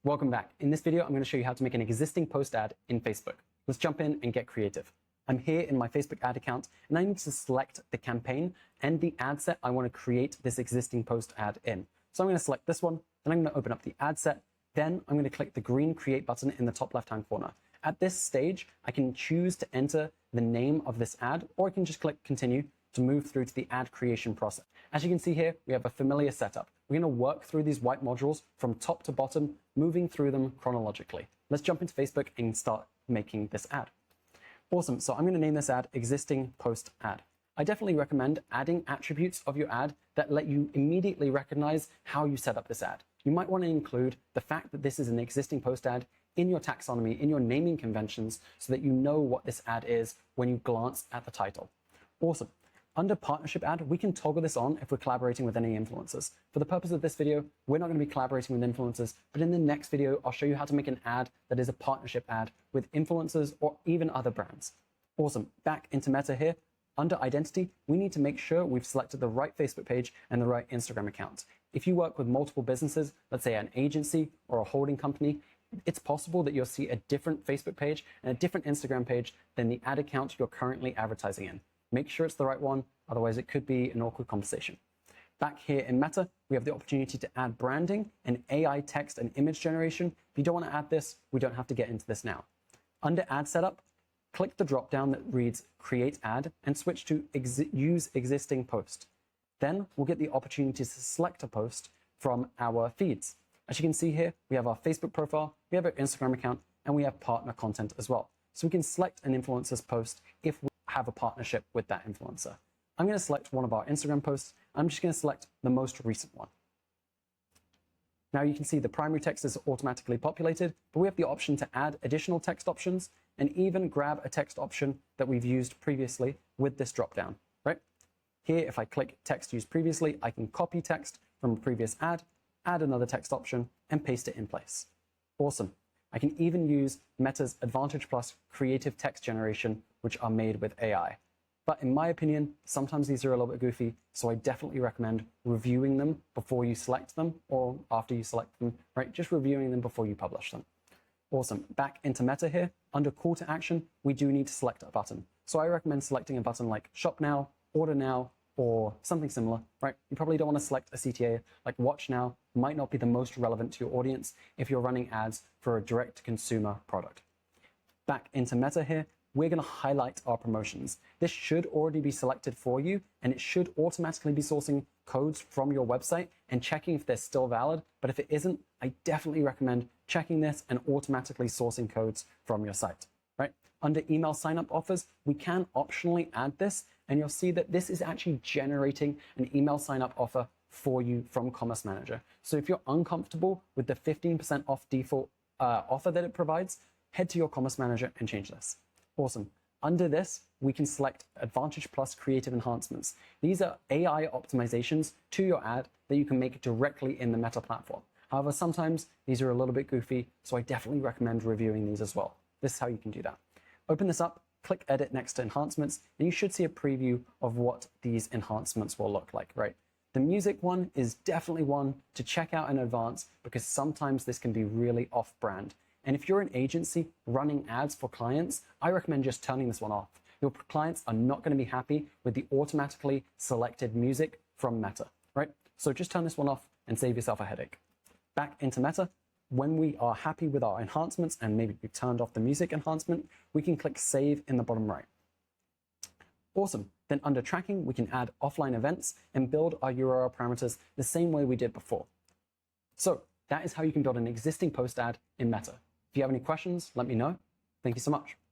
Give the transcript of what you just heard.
Welcome back. In this video, I'm going to show you how to make an existing post ad in Facebook. Let's jump in and get creative. I'm here in my Facebook ad account, and I need to select the campaign and the ad set I want to create this existing post ad in. So I'm going to select this one, then I'm going to open up the ad set, then I'm going to click the green create button in the top left-hand corner. At this stage, I can choose to enter the name of this ad, or I can just click continue to move through to the ad creation process. As you can see here, we have a familiar setup. We're going to work through these white modules from top to bottom, moving through them chronologically. Let's jump into Facebook and start making this ad. Awesome. So I'm going to name this ad existing post ad. I definitely recommend adding attributes of your ad that let you immediately recognize how you set up this ad. You might want to include the fact that this is an existing post ad in your taxonomy, in your naming conventions, so that you know what this ad is when you glance at the title. Awesome. Under partnership ad, we can toggle this on if we're collaborating with any influencers. For the purpose of this video, we're not going to be collaborating with influencers, but in the next video, I'll show you how to make an ad that is a partnership ad with influencers or even other brands. Awesome. Back into Meta here. Under identity, we need to make sure we've selected the right Facebook page and the right Instagram account. If you work with multiple businesses, let's say an agency or a holding company, it's possible that you'll see a different Facebook page and a different Instagram page than the ad account you're currently advertising in. Make sure it's the right one, otherwise it could be an awkward conversation. Back here in Meta, we have the opportunity to add branding and AI text and image generation. If you don't want to add this, we don't have to get into this now. Under ad setup, click the drop-down that reads Create Ad and switch to Use Existing Post. Then we'll get the opportunity to select a post from our feeds. As you can see here, we have our Facebook profile, we have our Instagram account, and we have partner content as well. So we can select an influencer's post if we have a partnership with that influencer. I'm going to select one of our Instagram posts. I'm just going to select the most recent one. Now you can see the primary text is automatically populated, but we have the option to add additional text options and even grab a text option that we've used previously with this dropdown, right? Here, if I click text used previously, I can copy text from a previous ad, add another text option, and paste it in place. Awesome. I can even use Meta's Advantage Plus creative text generation, which are made with AI. But in my opinion, sometimes these are a little bit goofy, so I definitely recommend reviewing them before you select them or after you select them, right? Just reviewing them before you publish them. Awesome. Back into Meta here. Under call to action, we do need to select a button. So I recommend selecting a button like Shop Now, Order Now, or something similar, right? You probably don't want to select a CTA like Watch Now. Might not be the most relevant to your audience if you're running ads for a direct-to-consumer product. Back into Meta here, we're going to highlight our promotions. This should already be selected for you, and it should automatically be sourcing codes from your website and checking if they're still valid. But if it isn't, I definitely recommend checking this and automatically sourcing codes from your site, right? Under email sign-up offers, we can optionally add this, and you'll see that this is actually generating an email sign-up offer for you from Commerce Manager. So if you're uncomfortable with the 15% off default offer that it provides, head to your Commerce Manager and change this. Awesome. Under this, we can select Advantage Plus Creative Enhancements. These are AI optimizations to your ad that you can make directly in the Meta platform. However, sometimes these are a little bit goofy, so I definitely recommend reviewing these as well. This is how you can do that. Open this up, click Edit next to Enhancements, and you should see a preview of what these enhancements will look like, right? The music one is definitely one to check out in advance because sometimes this can be really off-brand. And if you're an agency running ads for clients, I recommend just turning this one off. Your clients are not going to be happy with the automatically selected music from Meta, right? So just turn this one off and save yourself a headache. Back into Meta. When we are happy with our enhancements and maybe we've turned off the music enhancement, we can click Save in the bottom right. Awesome. Then under tracking, we can add offline events and build our URL parameters the same way we did before. So that is how you can build an existing post ad in Meta. If you have any questions, let me know. Thank you so much.